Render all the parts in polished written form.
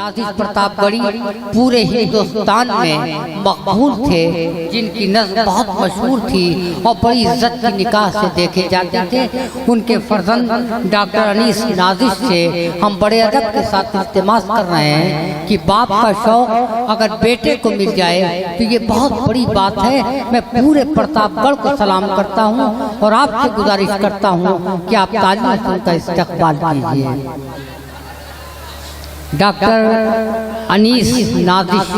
नाजिश प्रतापगढ़ी पूरे हिंदुस्तान में मकबूल थे, जिनकी नज़्म बहुत मशहूर थी और बड़ी इज्जत की निगाह से देखे जाते थे। उनके फर्जंद डॉक्टर अनीस नाजिश से हम बड़े अदब के साथ इल्तिमास कर रहे हैं कि बाप का शौक अगर बेटे को मिल जाए तो ये बहुत बड़ी बात है। मैं पूरे प्रतापगढ़ को सलाम करता हूँ और आपसे गुजारिश करता हूँ कि आप तालियों से उनका इस्तकबाल कीजिए। डॉक्टर अनीस नाजिश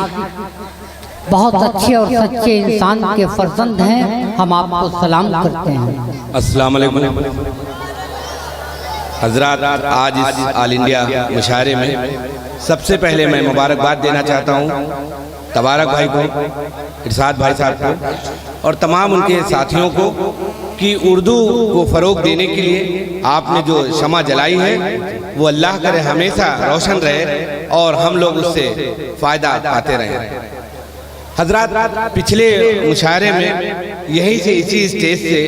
बहुत अच्छे और सच्चे इंसान के फर्जंद हैं। हम आपको सलाम करते हैं। अस्सलाम वालेकुम हजरात, आज इस ऑल इंडिया मुशायरे में सबसे पहले मैं मुबारकबाद देना चाहता हूँ तबारक भाई को, इरशाद भाई साहब को और तमाम उनके साथियों को कि उर्दू को फ़रोग देने के लिए आपने जो शमा जलाई है वो अल्लाह करे हमेशा रोशन रहे और हम लोग उससे फ़ायदा पाते रहें। हजरात, पिछले मुशायरे में यहीं से इसी स्टेज से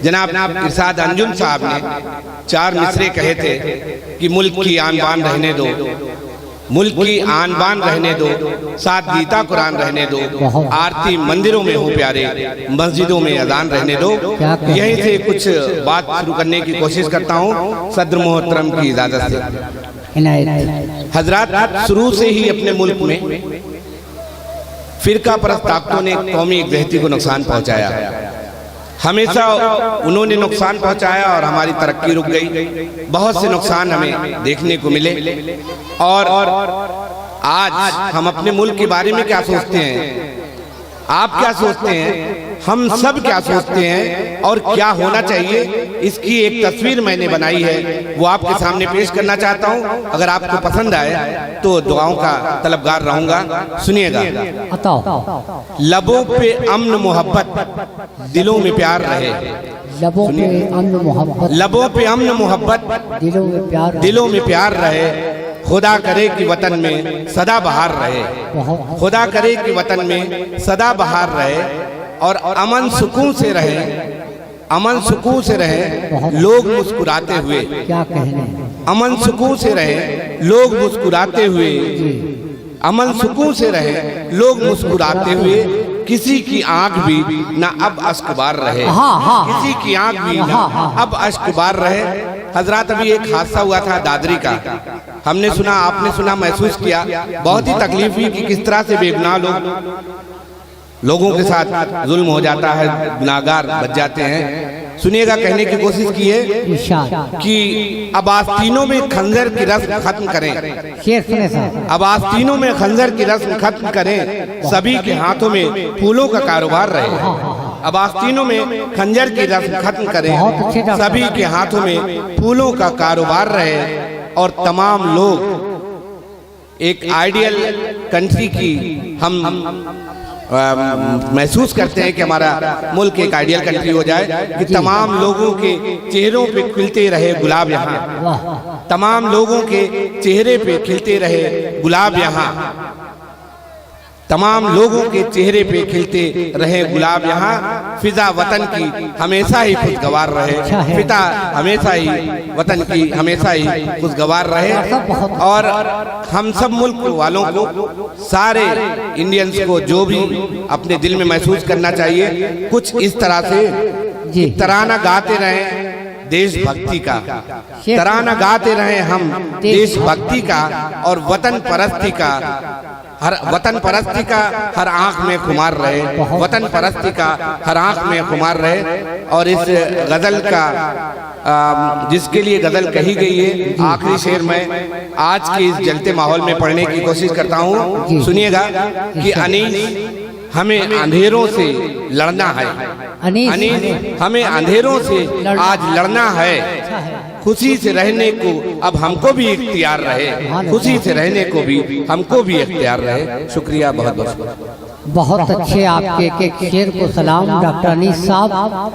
जनाब इरशाद अंजुम साहब ने 4 मिसरे कहे थे कि मुल्क की आन बान रहने दो, मुल्क की आन बान रहने दो, साथ गीता कुरान रहने दो, आरती मंदिरों में हो प्यारे, मस्जिदों में अजान रहने दो। यहीं से कुछ बात शुरू करने की कोशिश करता हूँ सदर मोहतरम की इजाज़त से। हजरात, शुरू से ही अपने मुल्क में फिरका परस्त ताकतों ने कौमी एकजहती को नुकसान पहुँचाया। हमेशा उन्होंने नुकसान पहुंचाया और हमारी तरक्की रुक गई। बहुत से नुकसान हमें देखने को मिले। और आज हम अपने मुल्क के बारे में क्या सोचते हैं, आप क्या सोचते हैं, हम सब क्या सोचते हैं और क्या होना चाहिए, इसकी एक तस्वीर मैंने बनाई है, वो आपके सामने पेश करना चाहता हूँ। अगर आपको पसंद आए तो दुआओं का तलबगार रहूंगा। सुनिएगा। लबों पे अमन मोहब्बत, दिलों में प्यार रहे। लबों पे अमन मोहब्बत, लबों पे अमन मोहब्बत, दिलों में प्यार रहे। खुदा करे कि वतन में सदा बहार रहे, खुदा करे कि वतन में सदा बहार रहे और अमन सुकून से रहे, अमन सुकून से रहे लोग मुस्कुराते हुए। क्या कहने, अमन सुकून से रहे लोग मुस्कुराते हुए, अमन सुकून से रहे लोग मुस्कुराते हुए। किसी की आंख भी ना अब अश्क बार रहे, किसी की आंख भी ना अब अश्क बार रहे। हजरात, अभी एक हादसा हुआ था दादरी का, हमने सुना, आपने सुना, महसूस किया, बहुत ही तकलीफ हुई कि किस तरह से बेगुनाह लोगों के साथ जुल्म हो जाता है, गुनाहगार बच जाते हैं। सुनिएगा, कहने की कोशिश की है कि अब आस्तीनों में खंजर की रस्म खत्म करें, अब आस्तीनों में खंजर की रस्म खत्म करें, सभी के हाथों में फूलों का कारोबार रहे। अब आस्तीनों में खंजर की रस्म खत्म करें, सभी के हाथों में फूलों का कारोबार रहे और तमाम लोग एक आइडियल कंट्री की हम महसूस करते हैं कि हमारा मुल्क एक आइडियल कंट्री हो जाए कि तमाम लोगों के चेहरों पे खिलते रहे गुलाब यहाँ, तमाम लोगों के चेहरे पे खिलते रहे गुलाब यहाँ, तमाम लोगों के चेहरे पे खिलते रहे गुलाब यहाँ। फिजा वतन की हमेशा ही खुशगवार रहे, फिजा हमेशा ही वतन की हमेशा ही खुशगवार रहे। और हम सब मुल्क वालों को, सारे इंडियंस को जो भी अपने दिल में महसूस करना चाहिए, कुछ इस तरह से तराना गाते रहे देशभक्ति का, तराना गाते रहे हम देशभक्ति का और वतन परस्ती का, हर वतन परस्ती का हर आंख में खुमार रहे, वतन परस्ती का हर आंख में खुमार रहे। और इस गजल का जिसके लिए गजल कही गई है, आखिरी शेर में आज के इस जलते माहौल में पढ़ने की कोशिश करता हूँ। सुनिएगा कि अनीस हमें अंधेरों से लड़ना है, अनीस हमें अंधेरों से आज लड़ना है। खुशी से रहने को अब हमको भी इख्तियार रहे, खुशी से रहने को भी हमको भी इख्तियार रहे। शुक्रिया, बहुत बहुत। बहुत अच्छे आपके एक शेर को सलाम डॉक्टर अनीस साहब।